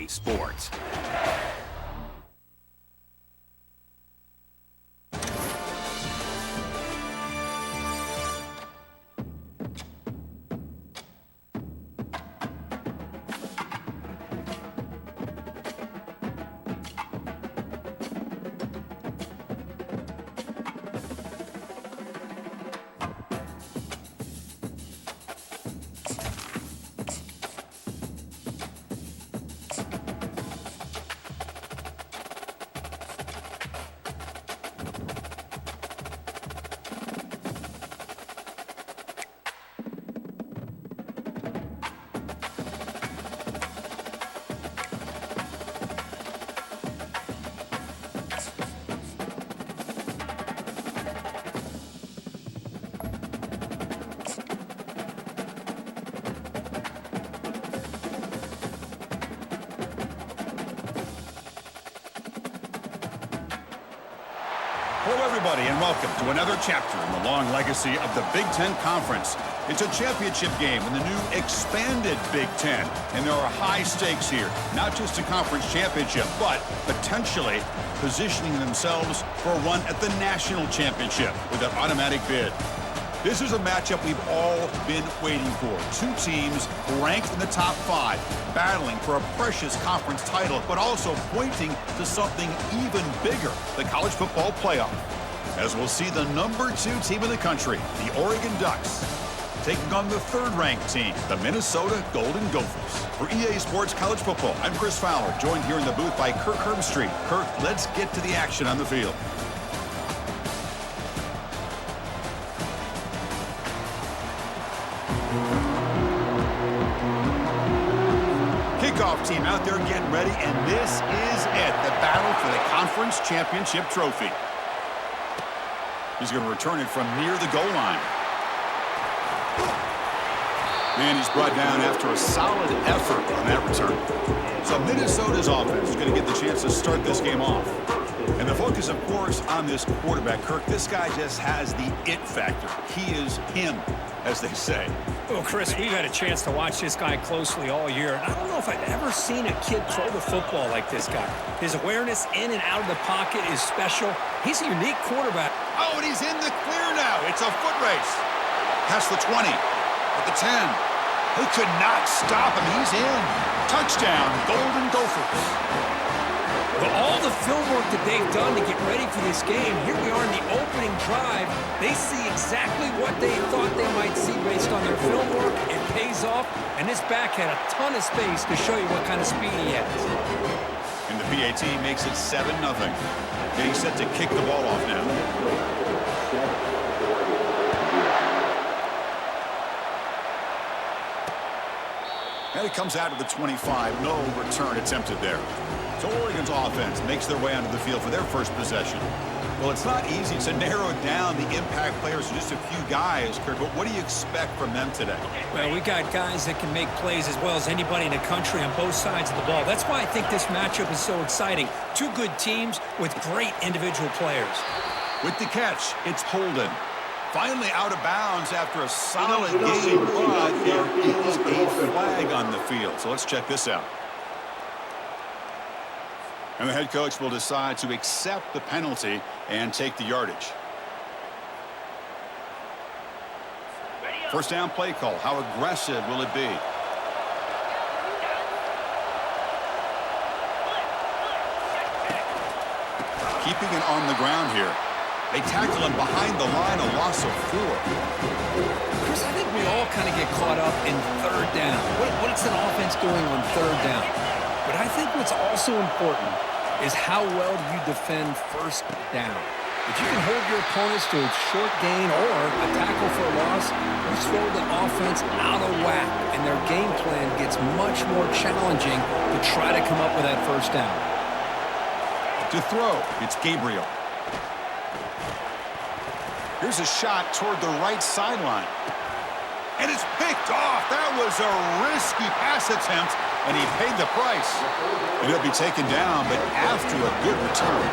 EA Sports. Hello, everybody, and welcome to another chapter in the long legacy of the Big Ten Conference. It's a championship game in the new expanded Big Ten, and there are high stakes here, not just a conference championship, but potentially positioning themselves for a run at the national championship with an automatic bid. This is a matchup we've all been waiting for. Two teams ranked in the top 5, battling for a precious conference title, but also pointing to something even bigger, the college football playoff. As we'll see the number 2 team in the country, the Oregon Ducks, taking on the 3rd-ranked team, the Minnesota Golden Gophers. For EA Sports College Football, I'm Chris Fowler, joined here in the booth by Kirk Herbstreit. Kirk, let's get to the action on the field. Kickoff team out there getting ready, and this is it, the battle for the conference championship trophy. He's going to return it from near the goal line. And he's brought down after a solid effort on that return. So Minnesota's offense is going to get the chance to start this game off. And the focus, of course, on this quarterback, Kirk. This guy just has the it factor. He is him, as they say. Well, Chris, we've had a chance to watch this guy closely all year. And I don't know if I've ever seen a kid throw the football like this guy. His awareness in and out of the pocket is special. He's a unique quarterback. Oh, and he's in the clear now. It's a foot race. Past the 20, at the 10. He could not stop him. He's in. Touchdown, Golden Gophers. But all the film work that they've done to get ready for this game, here we are in the opening drive. They see exactly what they thought they might see based on their film work. It pays off, and this back had a ton of space to show you what kind of speed he has. And the PAT makes it 7-0. Getting set to kick the ball off now. And it comes out of the 25. No return attempted there. So Oregon's offense makes their way onto the field for their first possession. Well, it's not easy to narrow down the impact players to just a few guys, Kirk, but what do you expect from them today? Well, we got guys that can make plays as well as anybody in the country on both sides of the ball. That's why I think this matchup is so exciting. Two good teams with great individual players. With the catch, it's Holden. Finally out of bounds after a solid game, but there is a flag on the field. So let's check this out. And the head coach will decide to accept the penalty and take the yardage. First down play call. How aggressive will it be? Keeping it on the ground here. They tackle him behind the line, a loss of 4. Chris, I think we all kind of get caught up in 3rd down. What's an offense doing on 3rd down? But I think what's also important is how well do you defend 1st down. If you can hold your opponents to a short gain or a tackle for a loss, you throw the offense out of whack, and their game plan gets much more challenging to try to come up with that 1st down. To throw, it's Gabriel. Here's a shot toward the right sideline. And it's picked off. That was a risky pass attempt, and he paid the price. And he'll be taken down, but after a good return.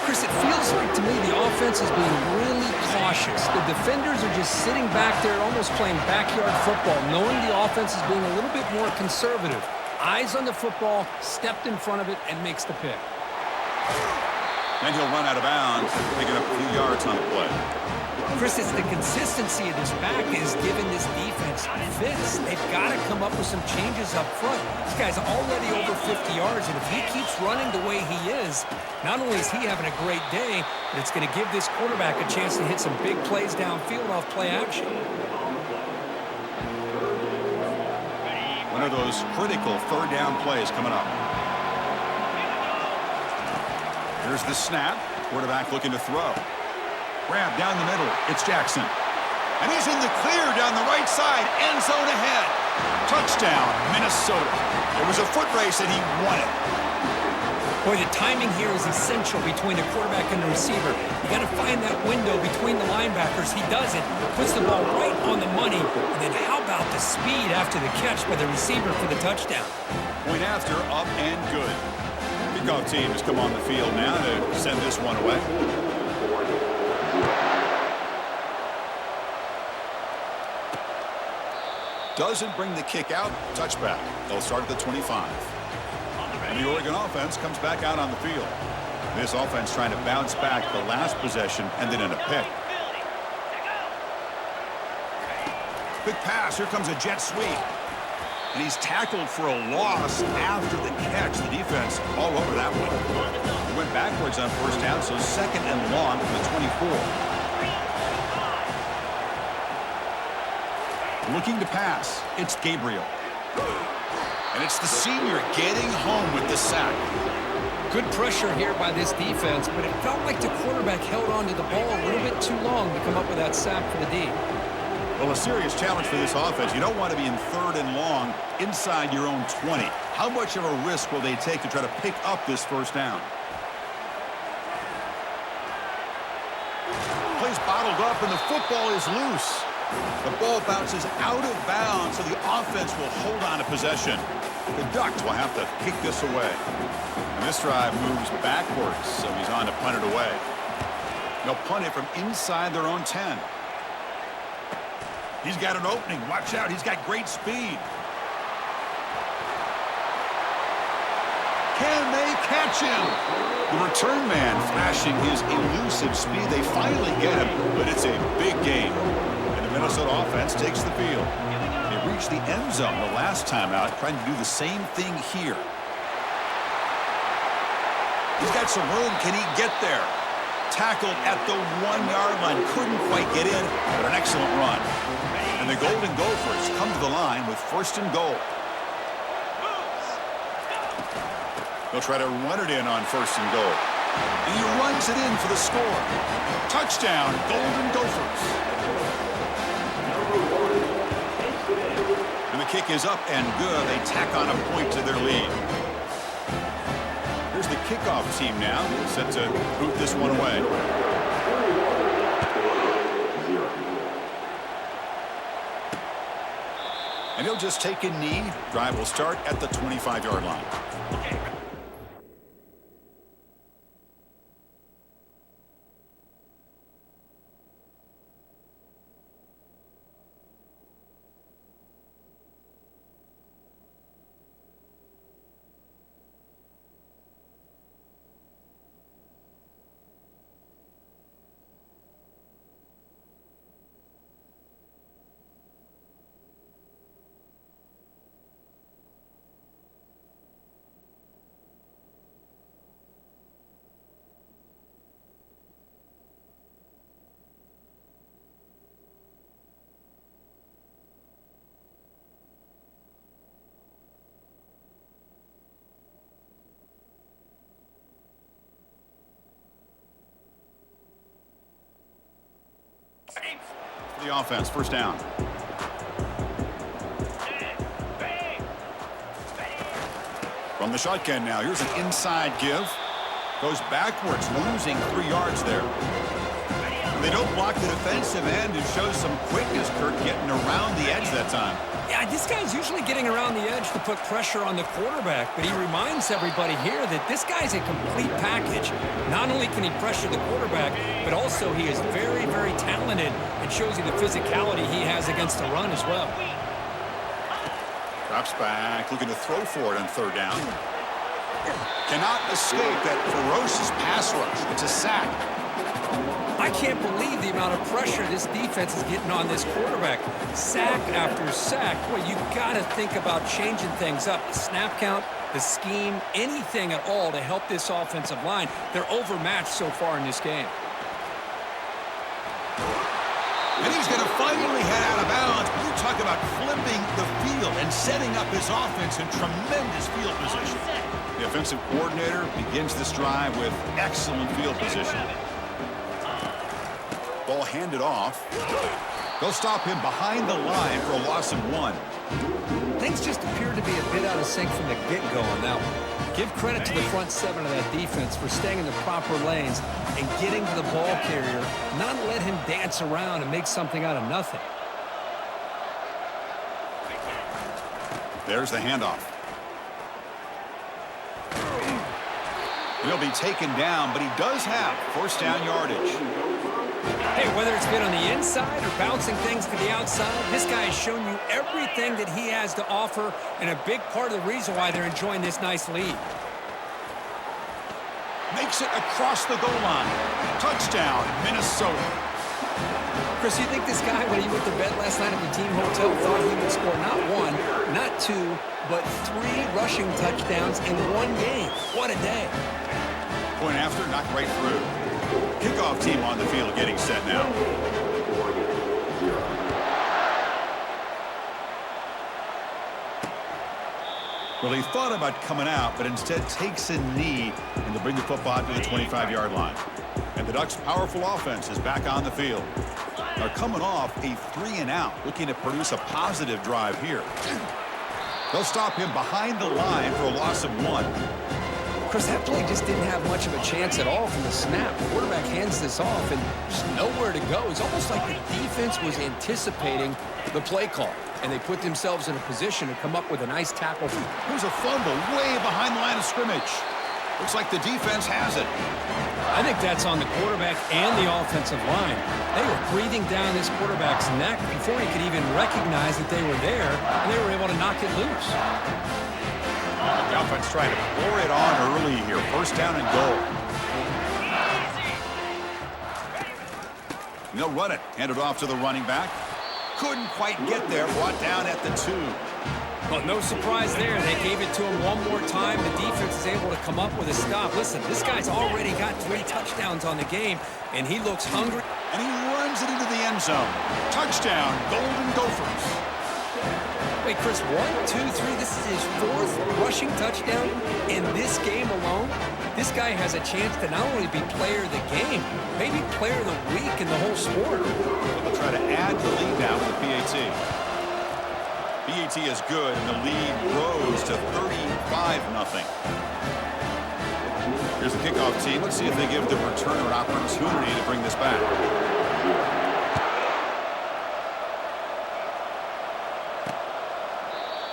Chris, it feels like to me the offense is being really cautious. The defenders are just sitting back there almost playing backyard football, knowing the offense is being a little bit more conservative. Eyes on the football, stepped in front of it, and makes the pick. Then he'll run out of bounds, picking up a few yards on the play. Chris, it's the consistency of this back is giving this defense fits. They've got to come up with some changes up front. This guy's already over 50 yards, and if he keeps running the way he is, not only is he having a great day, but it's going to give this quarterback a chance to hit some big plays downfield off play action. One of those critical third down plays coming up. Here's the snap. Quarterback looking to throw. Grab down the middle. It's Jackson. And he's in the clear down the right side. End zone ahead. Touchdown, Minnesota. It was a foot race and he won it. Boy, the timing here is essential between the quarterback and the receiver. You got to find that window between the linebackers. He does it. Puts the ball right on the money. And then how about the speed after the catch by the receiver for the touchdown? Point after, up and good. Kickoff team has come on the field now to send this one away. Doesn't bring the kick out. Touchback. They'll start at the 25. And the Oregon offense comes back out on the field. This offense trying to bounce back the last possession and then in a pick. Quick pass. Here comes a jet sweep. And he's tackled for a loss after the catch. The defense all over that one. He went backwards on first down, so second and long from the 24. Looking to pass. It's Gabriel. And it's the senior getting home with the sack. Good pressure here by this defense, but it felt like the quarterback held on to the ball a little bit too long to come up with that sack for the D. Well, a serious challenge for this offense. You don't want to be in third and long inside your own 20. How much of a risk will they take to try to pick up this first down? Plays bottled up and the football is loose. The ball bounces out of bounds, so the offense will hold on to possession. The Ducks will have to kick this away. And this drive moves backwards, so he's on to punt it away. They'll punt it from inside their own 10. He's got an opening. Watch out. He's got great speed. Can they catch him? The return man flashing his elusive speed. They finally get him, but it's a big game. And the Minnesota offense takes the field. They reached the end zone the last time out, trying to do the same thing here. He's got some room. Can he get there? Tackled at the 1-yard line. Couldn't quite get in, but an excellent run. And the Golden Gophers come to the line with first and goal. They'll try to run it in on first and goal. And he runs it in for the score. Touchdown, Golden Gophers. And the kick is up and good. They tack on a point to their lead. Here's the kickoff team now, set to boot this one away. And he'll just take a knee. Drive will start at the 25-yard line. For the offense, first down. From the shotgun now, here's an inside give. Goes backwards, losing 3 yards there. They don't block the defensive end and shows some quickness, Kurt, getting around the edge that time. Yeah, this guy's usually getting around the edge to put pressure on the quarterback, but he reminds everybody here that this guy's a complete package. Not only can he pressure the quarterback, but also he is very, very talented and shows you the physicality he has against the run as well. Drops back, looking to throw for it on third down. Cannot escape that ferocious pass rush. It's a sack. I can't believe the amount of pressure this defense is getting on this quarterback. Sack after sack. Boy, you got to think about changing things up. The snap count, the scheme, anything at all to help this offensive line. They're overmatched so far in this game. And he's going to finally head out of bounds. You talk about flipping the field and setting up his offense in tremendous field position. The offensive coordinator begins this drive with excellent field position. Ball handed off. They'll stop him behind the line for a loss of 1. Things just appear to be a bit out of sync from the get-go on that one. Give credit to the front seven of that defense for staying in the proper lanes and getting to the ball carrier, not let him dance around and make something out of nothing. There's the handoff. He'll be taken down, but he does have first down yardage. Hey, whether it's been on the inside or bouncing things to the outside, this guy has shown you everything that he has to offer, and a big part of the reason why they're enjoying this nice lead. Makes it across the goal line. Touchdown, Minnesota. Chris, you think this guy, when he went to bed last night at the team hotel, thought he would score not 1, not 2, but 3 rushing touchdowns in one game? What a day. Point after, knocked right through. Kickoff team on the field getting set now. Well, he thought about coming out, but instead takes a knee and to bring the football to the 25-yard line. And the Ducks' powerful offense is back on the field. They're coming off a 3-and-out, looking to produce a positive drive here. They'll stop him behind the line for a loss of 1. Chris, that play just didn't have much of a chance at all from the snap. The quarterback hands this off and just nowhere to go. It's almost like the defense was anticipating the play call, and they put themselves in a position to come up with a nice tackle. Here's a fumble way behind the line of scrimmage. Looks like the defense has it. I think that's on the quarterback and the offensive line. They were breathing down this quarterback's neck before he could even recognize that they were there, and they were able to knock it loose. The offense trying to pour it on early here. First down and goal. And they'll run it. Hand it off to the running back. Couldn't quite get there. Brought down at the 2. Well, no surprise there. They gave it to him one more time. The defense is able to come up with a stop. Listen, this guy's already got 3 touchdowns on the game, and he looks hungry. And he runs it into the end zone. Touchdown, Golden Gophers. Wait, Chris, 1, 2, 3. This is his 4th rushing touchdown in this game alone. This guy has a chance to not only be player of the game, maybe player of the week in the whole sport. They'll try to add the lead now with the PAT. PAT is good, and the lead grows to 35-0. Here's the kickoff team. Let's see if they give the returner an opportunity to bring this back.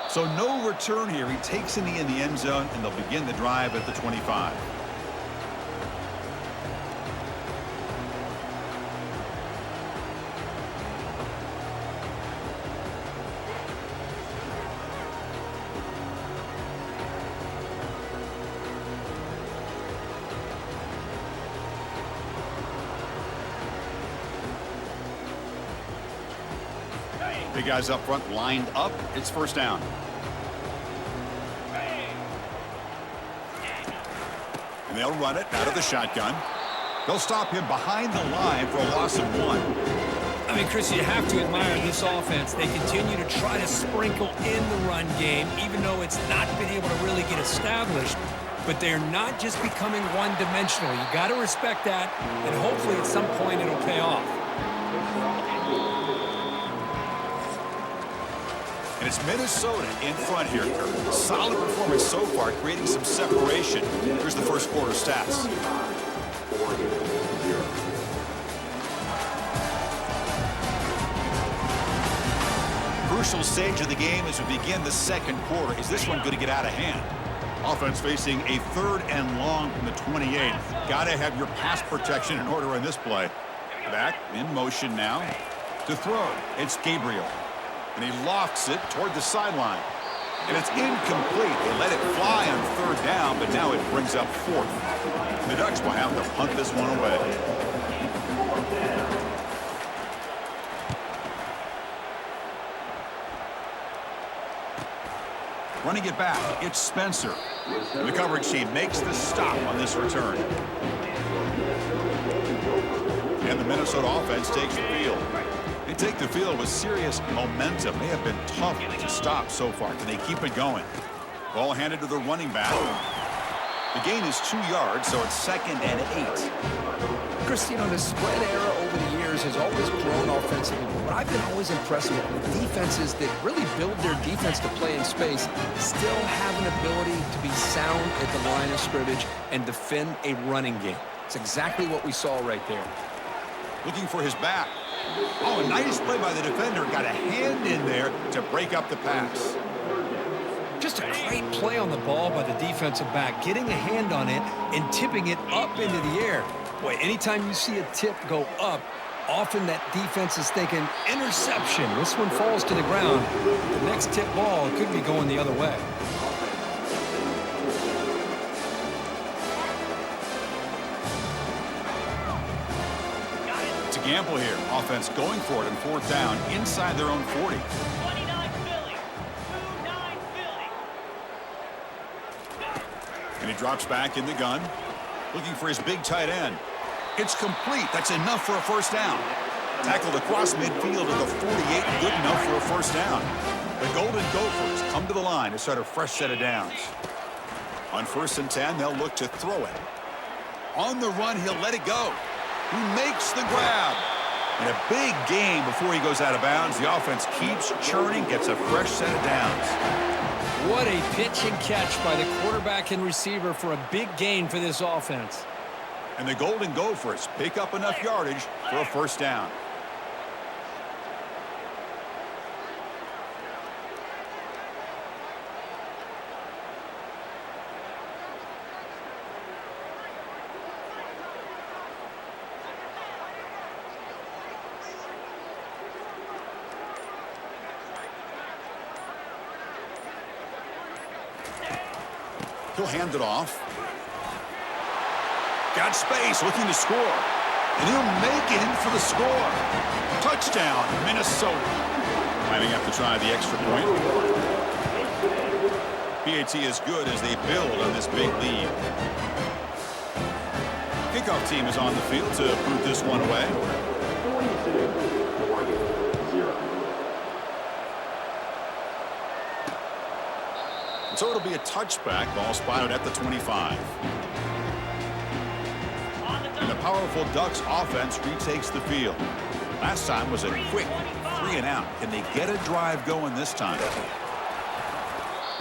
So no return here. He takes a knee in the end zone, and they'll begin the drive at the 25. Big guys up front lined up. It's first down. And they'll run it out of the shotgun. They'll stop him behind the line for a loss of 1. I mean, Chris, you have to admire this offense. They continue to try to sprinkle in the run game, even though it's not been able to really get established. But they're not just becoming one-dimensional. You got to respect that, and hopefully at some point it'll pay off. And it's Minnesota in front here. Solid performance so far, creating some separation. Here's the first quarter stats. Crucial stage of the game as we begin the second quarter. Is this one going to get out of hand? Offense facing a 3rd and long from the 28. Got to have your pass protection in order on this play. Back in motion now to throw. It's Gabriel. And he lofts it toward the sideline. And it's incomplete. They let it fly on third down, but now it brings up fourth. The Ducks will have to punt this one away. Running it back, it's Spencer. The coverage team makes the stop on this return. And the Minnesota offense takes the field. They take the field with serious momentum. They have been tough to stop so far. Can they keep it going? Ball handed to the running back. The gain is 2 yards, so it's 2nd and 8. Chris, you know, the spread era over the years has always grown offensively. But I've been always impressed with defenses that really build their defense to play in space, still have an ability to be sound at the line of scrimmage and defend a running game. It's exactly what we saw right there. Looking for his back. Oh, a nice play by the defender. Got a hand in there to break up the pass. Just a great play on the ball by the defensive back, getting a hand on it and tipping it up into the air. Boy, anytime you see a tip go up, often that defense is thinking interception. This one falls to the ground. The next tip ball could be going the other way. It's a gamble here. Offense going for it on fourth down inside their own 40. And he drops back in the gun, looking for his big tight end. It's complete. That's enough for a first down. Tackled across midfield at the 48, good enough for a first down. The Golden Gophers come to the line to start a fresh set of downs. On 1st and 10, they'll look to throw it. On the run, he'll let it go. He makes the grab. And a big gain before he goes out of bounds. The offense keeps churning, gets a fresh set of downs. What a pitch and catch by the quarterback and receiver for a big gain for this offense. And the Golden Gophers pick up enough yardage for a first down. He'll hand it off. Got space, looking to score. And he'll make it in for the score. Touchdown, Minnesota. Might have to try the extra point. PAT is good as they build on this big lead. Kickoff team is on the field to boot this one away. So it'll be a touchback. Ball spotted at the 25. And the powerful Ducks offense retakes the field. Last time was a quick 3 and out. Can they get a drive going this time?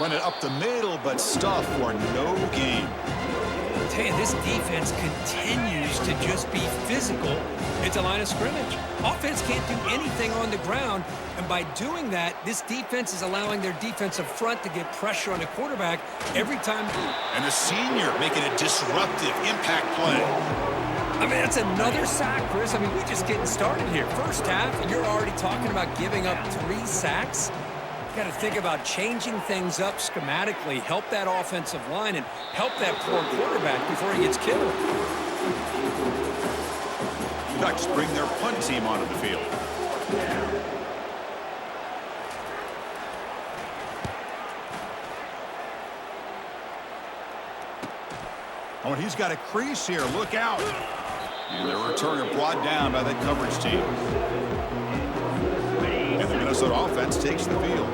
Run it up the middle, but stuff for no gain. I tell you, this defense continues to just be physical at the line of scrimmage. Offense can't do anything on the ground, and by doing that, this defense is allowing their defensive front to get pressure on the quarterback every time. And the senior making a disruptive impact play. I mean, that's another sack, Chris. I mean, we're just getting started here. First half, and you're already talking about giving up 3 sacks. Got to think about changing things up schematically, help that offensive line, and help that poor quarterback before he gets killed. The Ducks bring their punt team onto the field. Oh, and he's got a crease here. Look out. And the returner brought down by that coverage team. And the Minnesota offense takes the field.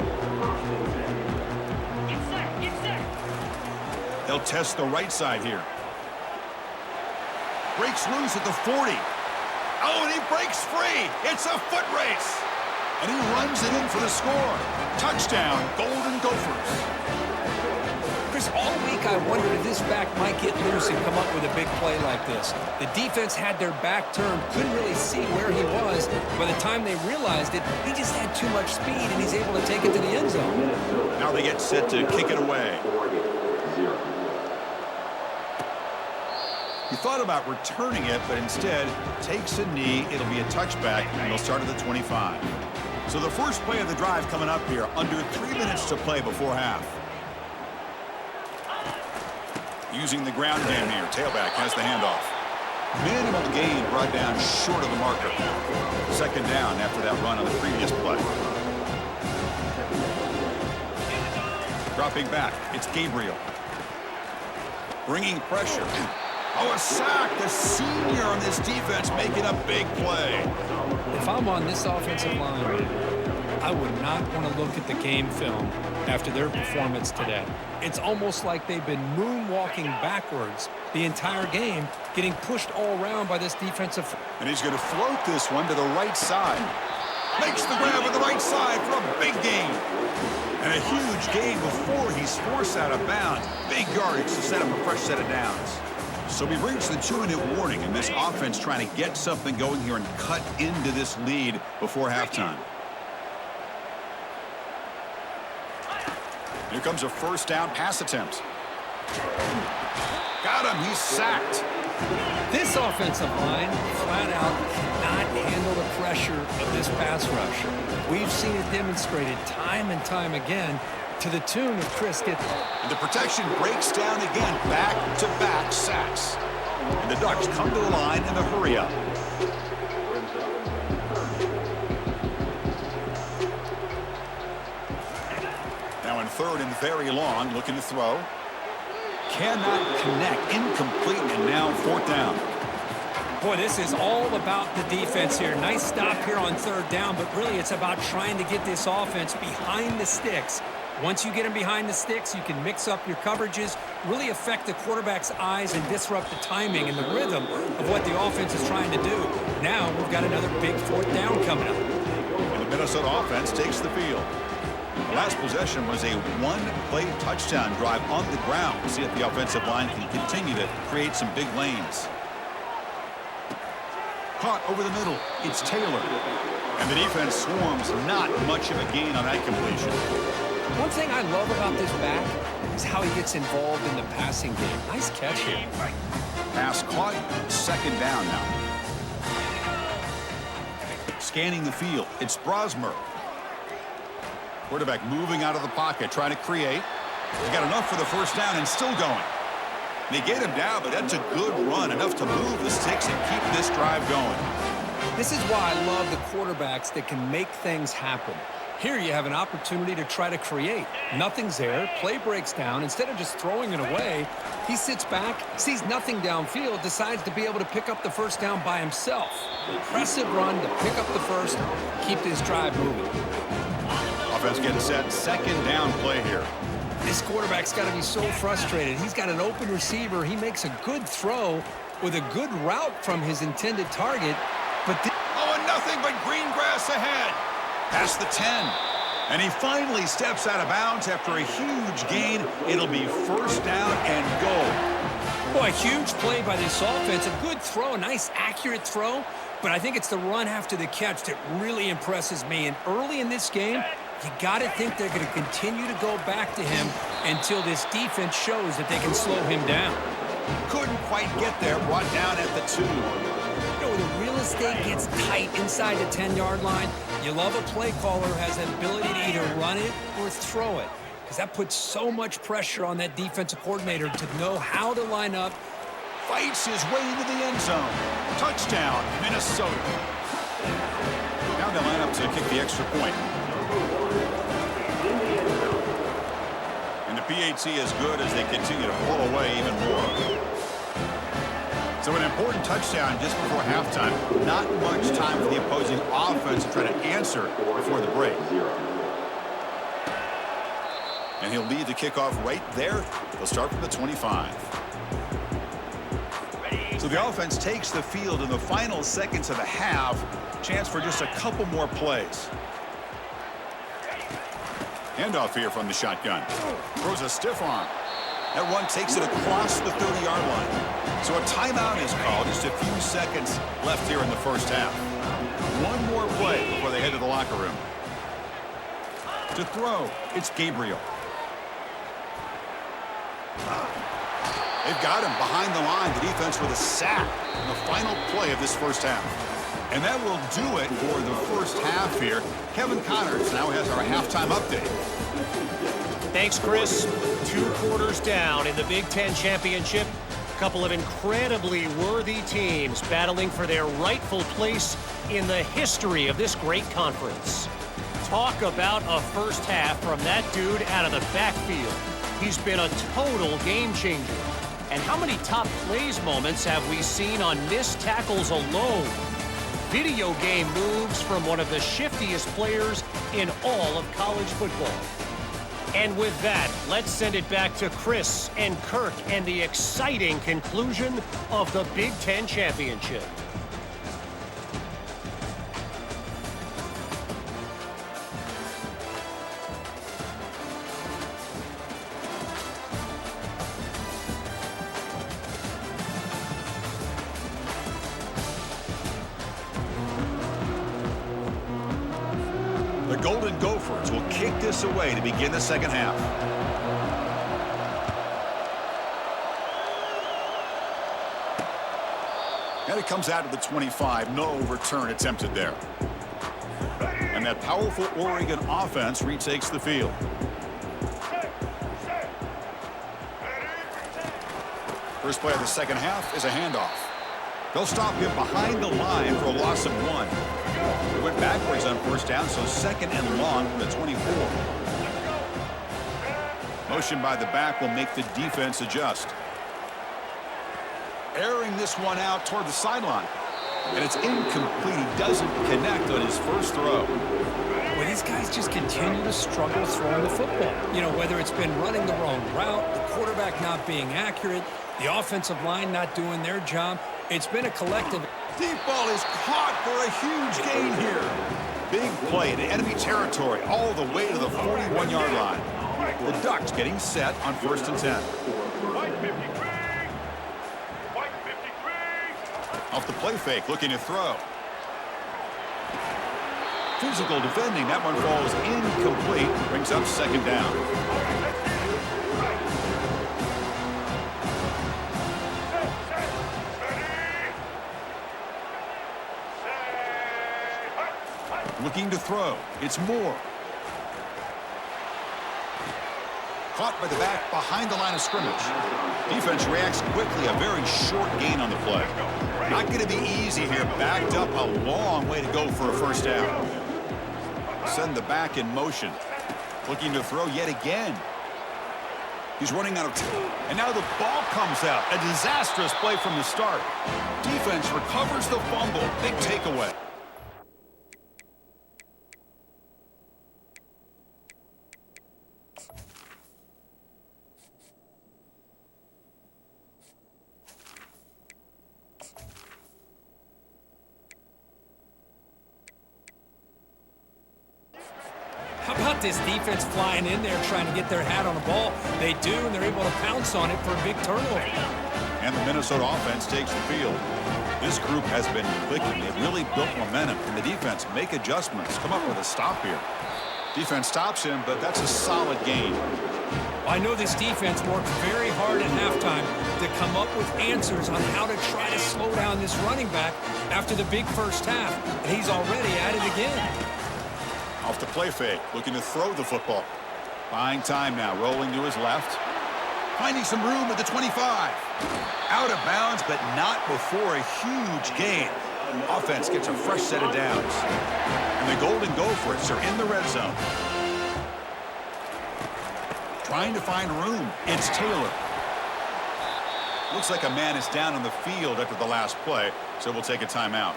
They'll test the right side here. Breaks loose at the 40. Oh, and he breaks free. It's a foot race. And he runs it in for the score. Touchdown, Golden Gophers. Chris, all week I wondered if this back might get loose and come up with a big play like this. The defense had their back turned, couldn't really see where he was. By the time they realized it, he just had too much speed, and he's able to take it to the end zone. Now they get set to kick it away. He thought about returning it, but instead takes a knee. It'll be a touchback, and they'll start at the 25. So the first play of the drive coming up here, under 3 minutes to play before half. Using the ground game here. Tailback has the handoff. Minimal gain brought down short of the marker. Second down after that run on the previous play. Dropping back, it's Gabriel. Bringing pressure. Oh, a sack. The senior on this defense making a big play. If I'm on this offensive line, I would not want to look at the game film after their performance today. It's almost like they've been moonwalking backwards the entire game, getting pushed all around by this defensive. And he's going to float this one to the right side. Makes the grab on the right side for a big gain. And a huge gain before he's forced out of bounds. Big yardage to set up a fresh set of downs. So we've reached the 2-minute warning, and this offense trying to get something going here and cut into this lead before halftime. Here comes a first down pass attempt. Got him. He's sacked. This offensive line flat out cannot handle the pressure of this pass rush. We've seen it demonstrated time and time again to the tune of Chris Get. And the protection breaks down again. Back-to-back sacks. And the Ducks come to the line in the hurry-up. Now in third and very long, looking to throw. Cannot connect, incomplete, and now fourth down. Boy, this is all about the defense here. Nice stop here on third down, but really it's about trying to get this offense behind the sticks. Once you get them behind the sticks, you can mix up your coverages, really affect the quarterback's eyes and disrupt the timing and the rhythm of what the offense is trying to do. Now we've got another big fourth down coming up. And the Minnesota offense takes the field. The last possession was a one-play touchdown drive on the ground. See if the offensive line can continue to create some big lanes. Caught over the middle. It's Taylor. And the defense swarms. Not much of a gain on that completion. One thing I love about this back is how he gets involved in the passing game. Nice catch here. Pass caught. Second down now. Scanning the field. It's Brosmer. Quarterback moving out of the pocket, trying to create. He got enough for the first down and still going. They get him down, but that's a good run, enough to move the sticks and keep this drive going. This is why I love the quarterbacks that can make things happen. Here you have an opportunity to try to create. Nothing's there. Play breaks down. Instead of just throwing it away, he sits back, sees nothing downfield, decides to be able to pick up the first down by himself. Impressive run to pick up the first, keep this drive moving. Offense getting set. Second down play here. This quarterback's got to be so frustrated. He's got an open receiver. He makes a good throw with a good route from his intended target. But oh, and nothing but green grass ahead. Past the 10. And he finally steps out of bounds after a huge gain. It'll be first down and goal. Boy, a huge play by this offense. A good throw, a nice accurate throw. But I think it's the run after the catch that really impresses me. And early in this game, you got to think they're going to continue to go back to him until this defense shows that they can slow him down. Couldn't quite get there. Brought down at the 2. You know, the real estate gets tight inside the 10-yard line. You love a play caller who has the ability to either run it or throw it, because that puts so much pressure on that defensive coordinator to know how to line up. Fights his way into the end zone. Touchdown, Minnesota. Now they line up to kick the extra point. And the PAT is good as they continue to pull away even more. So an important touchdown just before halftime. Not much time for the opposing offense to try to answer before the break. And he'll lead the kickoff right there. They'll start from the 25. So the offense takes the field in the final seconds of the half. Chance for just a couple more plays. Handoff here from the shotgun. Throws a stiff arm. That run takes it across the 30-yard line. So a timeout is called. Just a few seconds left here in the first half. One more play before they head to the locker room. To throw, it's Gabriel. They've got him behind the line. The defense offense with a sack in the final play of this first half. And that will do it for the first half here. Kevin Connors now has our halftime update. Thanks, Chris. 2 quarters down in the Big Ten Championship. A couple of incredibly worthy teams battling for their rightful place in the history of this great conference. Talk about a first half from that dude out of the backfield. He's been a total game changer. And how many top plays moments have we seen on missed tackles alone? Video game moves from one of the shiftiest players in all of college football. And with that, let's send it back to Chris and Kirk and the exciting conclusion of the Big Ten Championship. The Golden Gophers will kick this away to begin the second half. And it comes out of the 25. No return attempted there. And that powerful Oregon offense retakes the field. First play of the second half is a handoff. They'll stop him behind the line for a loss of 1. They went backwards on first down, so second and long from the 24. Motion by the back will make the defense adjust. Airing this one out toward the sideline. And it's incomplete. He doesn't connect on his first throw. Well, these guys just continue to struggle throwing the football. You know, whether it's been running the wrong route, the quarterback not being accurate, the offensive line not doing their job. It's been a collective. Deep ball is caught for a huge gain here. Big play in enemy territory all the way to the 41-yard line. The Ducks getting set on 1st and 10. Off the play fake, looking to throw. Physical defending, that one falls incomplete, brings up second down. Looking to throw. It's Moore. Caught by the back behind the line of scrimmage. Defense reacts quickly. A very short gain on the play. Not going to be easy here. Backed up a long way to go for a first down. Send the back in motion. Looking to throw yet again. He's running out of time. And now the ball comes out. A disastrous play from the start. Defense recovers the fumble. Big takeaway. How about this defense flying in there trying to get their hat on the ball? They do, and they're able to pounce on it for a big turnover. And the Minnesota offense takes the field. This group has been clicking. They've really built momentum. And the defense make adjustments. Come up with a stop here. Defense stops him, but that's a solid gain. I know this defense worked very hard at halftime to come up with answers on how to try to slow down this running back after the big first half. And he's already at it again. Off the play fake, looking to throw the football. Buying time now, rolling to his left. Finding some room at the 25. Out of bounds, but not before a huge gain. Offense gets a fresh set of downs. And the Golden Gophers are in the red zone. Trying to find room. It's Taylor. Looks like a man is down on the field after the last play, so we'll take a timeout.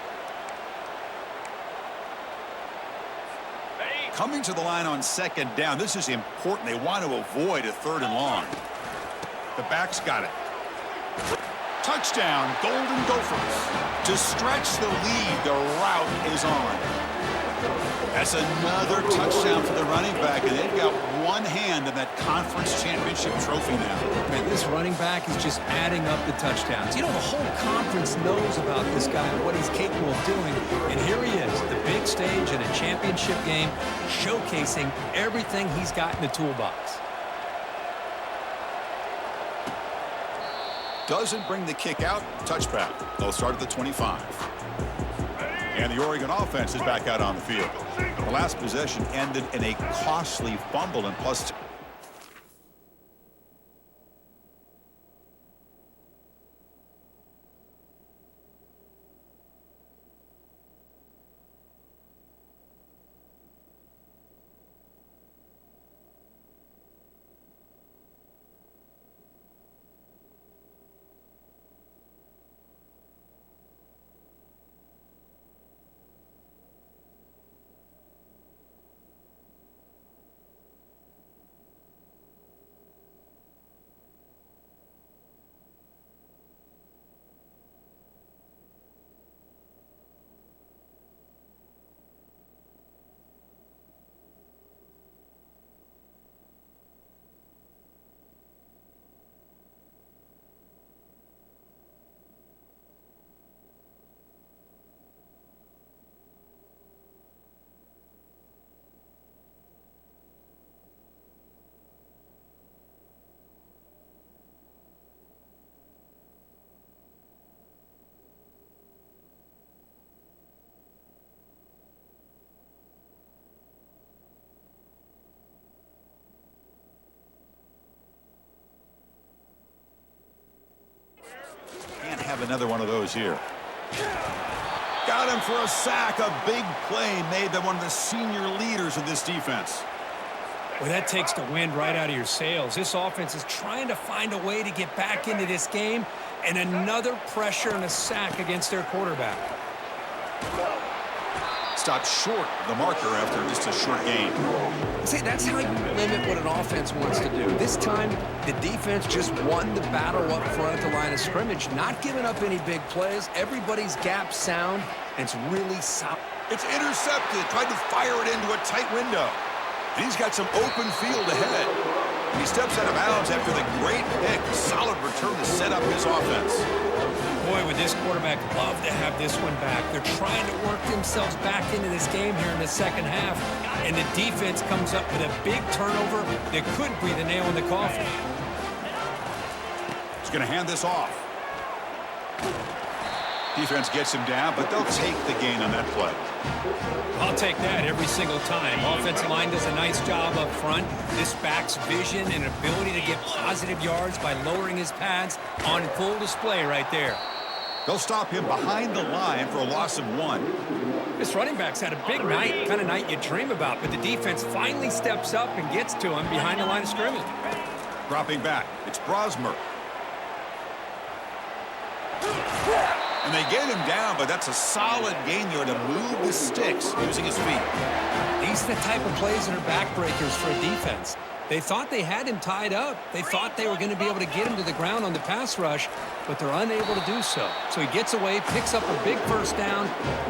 Coming to the line on second down. This is important. They want to avoid a 3rd and long. The back's got it. Touchdown, Golden Gophers. To stretch the lead, the route is on. That's another touchdown for the running back, and they've got one hand in that conference championship trophy now. Man, this running back is just adding up the touchdowns. You know, the whole conference knows about this guy and what he's capable of doing. And here he is, the big stage in a championship game, showcasing everything he's got in the toolbox. Doesn't bring the kick out. Touchback. They'll start at the 25. And the Oregon offense is back out on the field. The last possession ended in a costly fumble and plus. Have another one of those here. Got him for a sack. A big play made by one of the senior leaders of this defense. Well, that takes the wind right out of your sails. This offense is trying to find a way to get back into this game, and another pressure and a sack against their quarterback. Stopped short of the marker after just a short gain. See, that's how you limit what an offense wants to do. This time, the defense just won the battle up front at the line of scrimmage, not giving up any big plays. Everybody's gap sound, and it's really solid. It's intercepted. Tried to fire it into a tight window. And he's got some open field ahead. He steps out of bounds after the great pick. Solid return to set up his offense. Boy, would this quarterback love to have this one back. They're trying to work themselves back into this game here in the second half, and the defense comes up with a big turnover that could be the nail in the coffin. He's going to hand this off. Defense gets him down, but they'll take the gain on that play. I'll take that every single time. Offensive line does a nice job up front. This back's vision and ability to get positive yards by lowering his pads on full display right there. They'll stop him behind the line for a loss of 1. This running back's had a big night, kind of night you dream about, but the defense finally steps up and gets to him behind the line of scrimmage. Dropping back, it's Brosmer. And they get him down, but that's a solid gain there to move the sticks using his feet. These are the type of plays that are backbreakers for a defense. They thought they had him tied up. They thought they were going to be able to get him to the ground on the pass rush, but they're unable to do so. So he gets away, picks up a big first down.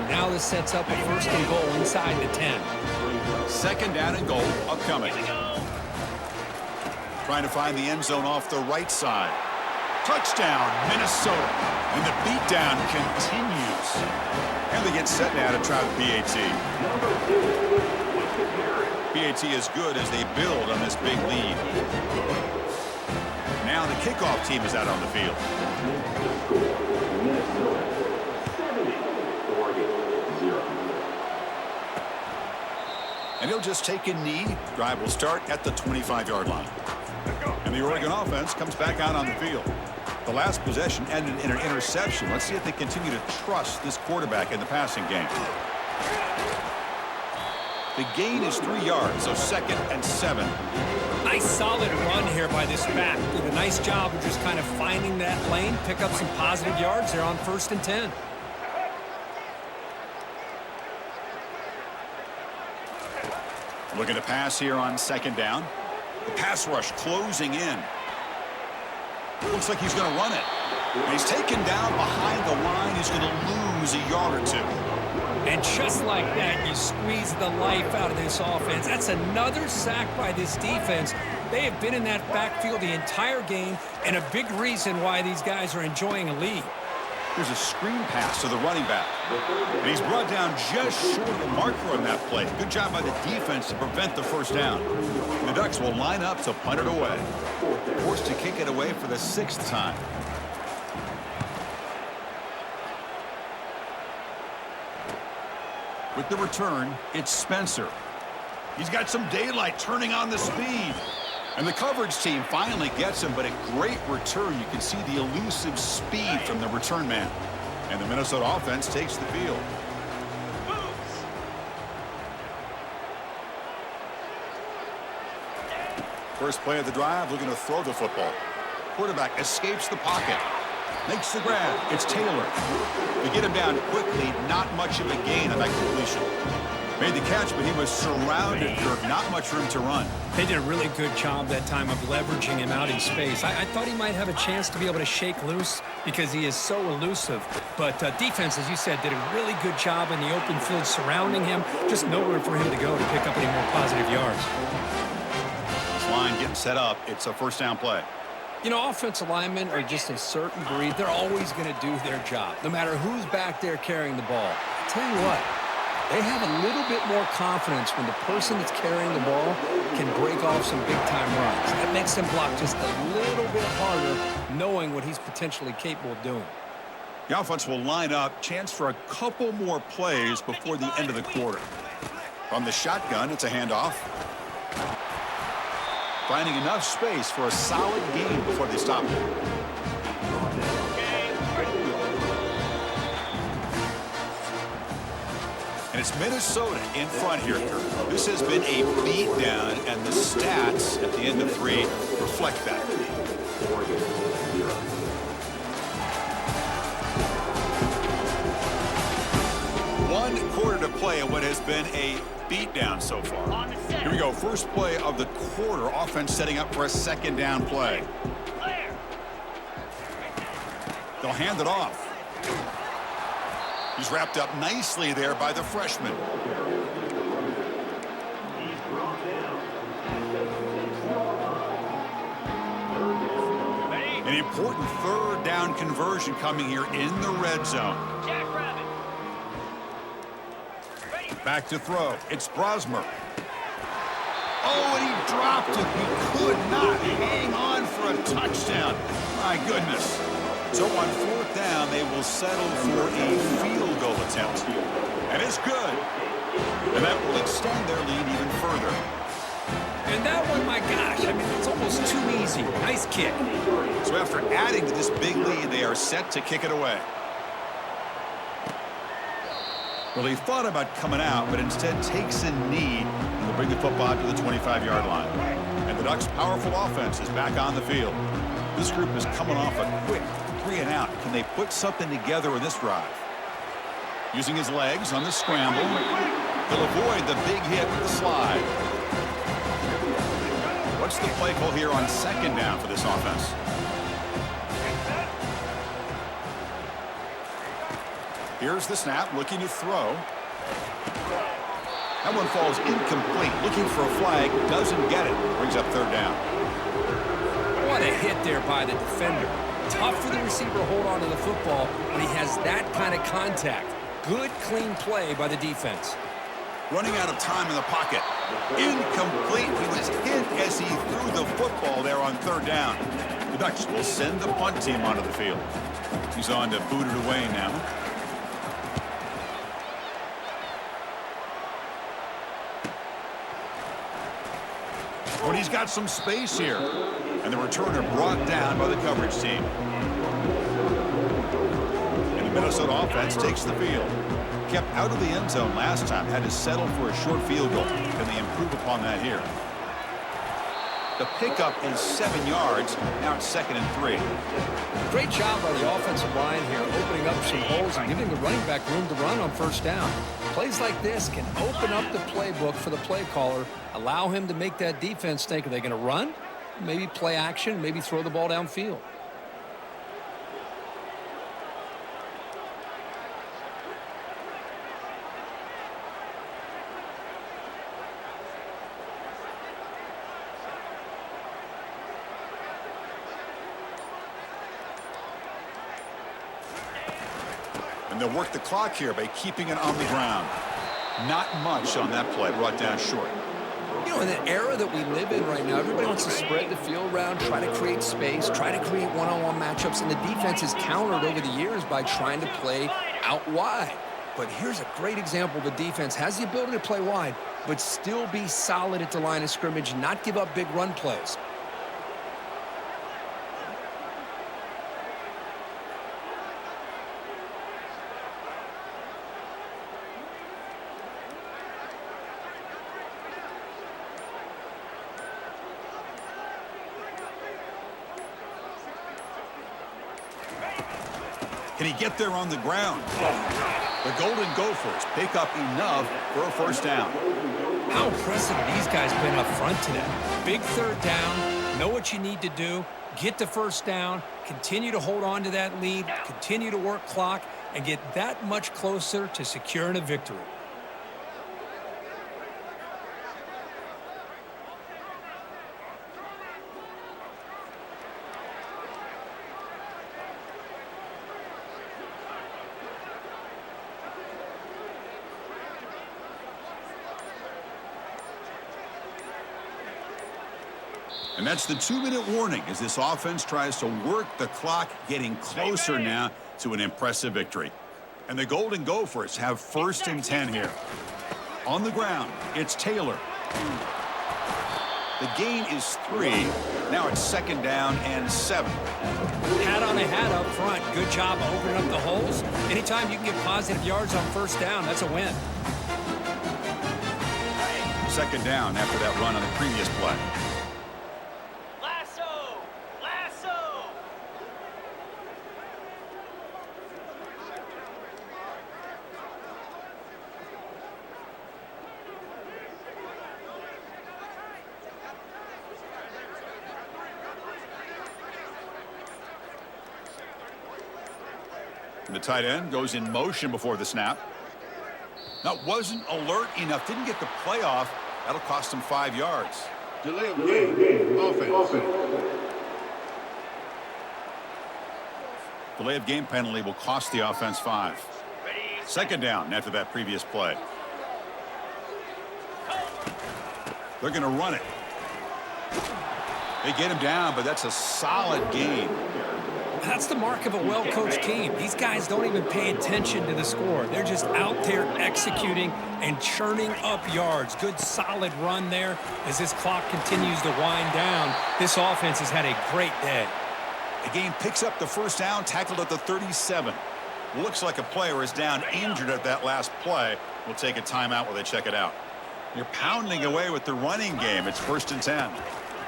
Now this sets up a first and goal inside the 10. Second down and goal upcoming. Trying to find the end zone off the right side. Touchdown, Minnesota. And the beatdown continues. And they get set now to try with PAT. PAT is good as they build on this big lead. Now the kickoff team is out on the field. And he'll just take a knee. Drive will start at the 25-yard line. And the Oregon offense comes back out on the field. The last possession ended in an interception. Let's see if they continue to trust this quarterback in the passing game. The gain is 3 yards, so 2nd and 7. Nice solid run here by this back. Did a nice job of just kind of finding that lane, pick up some positive yards there on 1st and 10. Looking to pass here on 2nd down. The pass rush closing in. Looks like he's going to run it. And he's taken down behind the line. He's going to lose a yard or 2. And just like that, you squeeze the life out of this offense. That's another sack by this defense. They have been in that backfield the entire game, and a big reason why these guys are enjoying a lead. There's a screen pass to the running back. And he's brought down just short of the marker on that play. Good job by the defense to prevent the first down. The Ducks will line up to punt it away. Forced to kick it away for the 6th time. With the return, it's Spencer. He's got some daylight turning on the speed. And the coverage team finally gets him, but a great return. You can see the elusive speed from the return man. And the Minnesota offense takes the field. First play of the drive, looking to throw the football. Quarterback escapes the pocket. Makes the grab. It's Taylor. They get him down quickly. Not much of a gain on that completion. Made the catch, but he was surrounded, Kirk. Not much room to run. They did a really good job that time of leveraging him out in space. I thought he might have a chance to be able to shake loose because he is so elusive. But defense, as you said, did a really good job in the open field surrounding him. Just nowhere for him to go to pick up any more positive yards. This line getting set up. It's a first down play. You know, offensive linemen are just a certain breed. They're always going to do their job, no matter who's back there carrying the ball. I tell you what, they have a little bit more confidence when the person that's carrying the ball can break off some big-time runs. That makes them block just a little bit harder, knowing what he's potentially capable of doing. The offense will line up. Chance for a couple more plays before the end of the quarter. From the shotgun, it's a handoff. Finding enough space for a solid gain before they stop it. And it's Minnesota in front here, Kirk. This has been a beatdown, and the stats at the end of 3 reflect that. One quarter to play in what has been a beatdown so far. Here we go. First play of the quarter. Offense setting up for a second down play. They'll hand it off. He's wrapped up nicely there by the freshman. An important third down conversion coming here in the red zone. Back to throw. It's Brosmer. Oh, and he dropped it. He could not hang on for a touchdown. My goodness. So on fourth down, they will settle for a field goal attempt. And it's good. And that will extend their lead even further. And that one, my gosh, I mean, it's almost too easy. Nice kick. So after adding to this big lead, they are set to kick it away. Well, he thought about coming out, but instead takes a knee to bring the football to the 25-yard line. And the Ducks' powerful offense is back on the field. This group is coming off a quick 3-and-out. Can they put something together in this drive? Using his legs on the scramble, he'll avoid the big hit with the slide. What's the play call here on second down for this offense? Here's the snap, looking to throw. That one falls incomplete. Looking for a flag, doesn't get it. Brings up third down. What a hit there by the defender. Tough for the receiver to hold on to the football when he has that kind of contact. Good, clean play by the defense. Running out of time in the pocket. Incomplete. He was hit as he threw the football there on third down. The Ducks will send the punt team onto the field. He's on to boot it away now. But he's got some space here. And the returner brought down by the coverage team. And the Minnesota offense takes the field. Kept out of the end zone last time. Had to settle for a short field goal. Can they improve upon that here? The pickup is 7 yards. Now it's 2nd and 3. Great job by the offensive line here, opening up some holes and giving the running back room to run on first down. Plays like this can open up the playbook for the play caller, allow him to make that defense think, are they going to run? Maybe play action, maybe throw the ball downfield. And they'll work the clock here by keeping it on the ground. Not much on that play, brought down short. You know, in the era that we live in right now, everybody wants to spread the field around, try to create space, try to create one-on-one matchups, and the defense is countered over the years by trying to play out wide. But here's a great example. The defense has the ability to play wide, but still be solid at the line of scrimmage, not give up big run plays. Can he get there on the ground? The Golden Gophers pick up enough for a first down. How impressive have these guys been up front today? Big third down, know what you need to do, get the first down, continue to hold on to that lead, continue to work clock, and get that much closer to securing a victory. And that's the 2-minute warning as this offense tries to work the clock, getting closer now to an impressive victory. And the Golden Gophers have 1st and 10 here. On the ground, it's Taylor. The gain is 3. Now it's 2nd down and 7. Hat on a hat up front. Good job of opening up the holes. Anytime you can get positive yards on first down, that's a win. 2nd down after that run on the previous play. The tight end goes in motion before the snap. That wasn't alert enough. Didn't get the play off. That'll cost him 5 yards. Delay of game. Offense. Delay of game penalty will cost the offense 5. 2nd down after that previous play. They're going to run it. They get him down, but that's a solid gain. That's the mark of a well-coached team. These guys don't even pay attention to the score. They're just out there executing and churning up yards. Good, solid run there as this clock continues to wind down. This offense has had a great day. The game picks up the first down, tackled at the 37. Looks like a player is down injured at that last play. We'll take a timeout while they check it out. You're pounding away with the running game. It's 1st and 10.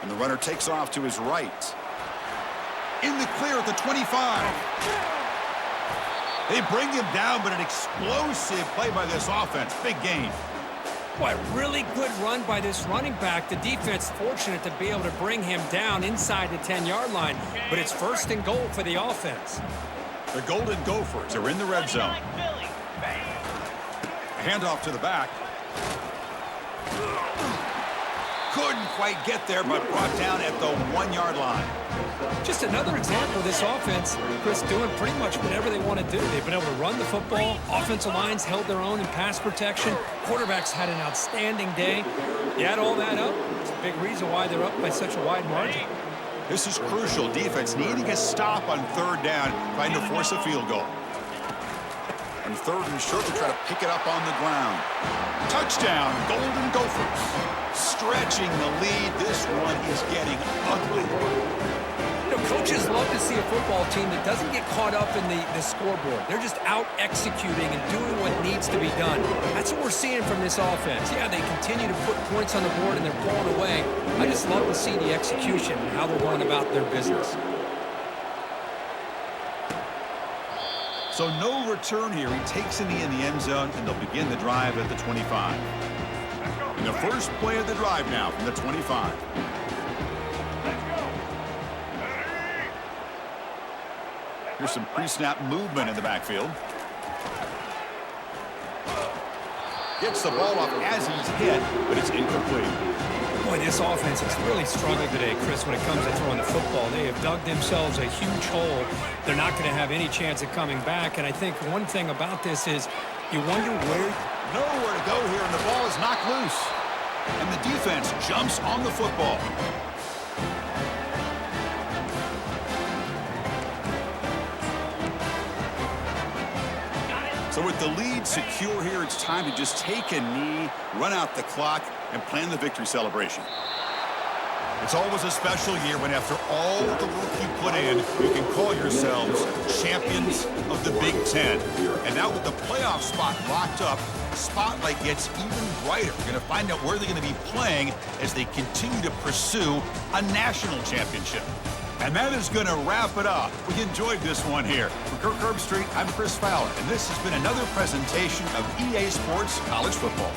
And the runner takes off to his right. In the clear at the 25. They bring him down, but an explosive play by this offense. Big gain. Boy, really good run by this running back. The defense fortunate to be able to bring him down inside the 10-yard line, but it's 1st and goal for the offense. The Golden Gophers are in the red zone. Handoff to the back. Couldn't quite get there, but brought down at the 1-yard line. Just another example of this offense, Chris, doing pretty much whatever they want to do. They've been able to run the football. Offensive lines held their own in pass protection. Quarterbacks had an outstanding day. You add all that up, it's a big reason why they're up by such a wide margin. This is crucial. Defense needing a stop on 3rd down, trying to force a field goal. And 3rd and short to try to pick it up on the ground. Touchdown, Golden Gophers. Stretching the lead. This one is getting ugly. You know, coaches love to see a football team that doesn't get caught up in the scoreboard. They're just out executing and doing what needs to be done. That's what we're seeing from this offense. Yeah, they continue to put points on the board and they're pulling away. I just love to see the execution and how they're going about their business. So no return here. He takes in the end zone, and they'll begin the drive at the 25. And the first play of the drive now from the 25. Here's some pre-snap movement in the backfield. Gets the ball off as he's hit, but it's incomplete. Boy, this offense has really struggled today, Chris, when it comes to throwing the football. They have dug themselves a huge hole. They're not going to have any chance of coming back. And I think one thing about this is you wonder where... Nowhere to go here, and the ball is knocked loose. And the defense jumps on the football. So with the lead secure here, it's time to just take a knee, run out the clock, and plan the victory celebration. It's always a special year when after all the work you put in, you can call yourselves champions of the Big Ten. And now with the playoff spot locked up, the spotlight gets even brighter. We're going to find out where they're going to be playing as they continue to pursue a national championship. And that is going to wrap it up. We enjoyed this one here. For Kirk Herbstreit, I'm Chris Fowler, and this has been another presentation of EA Sports College Football.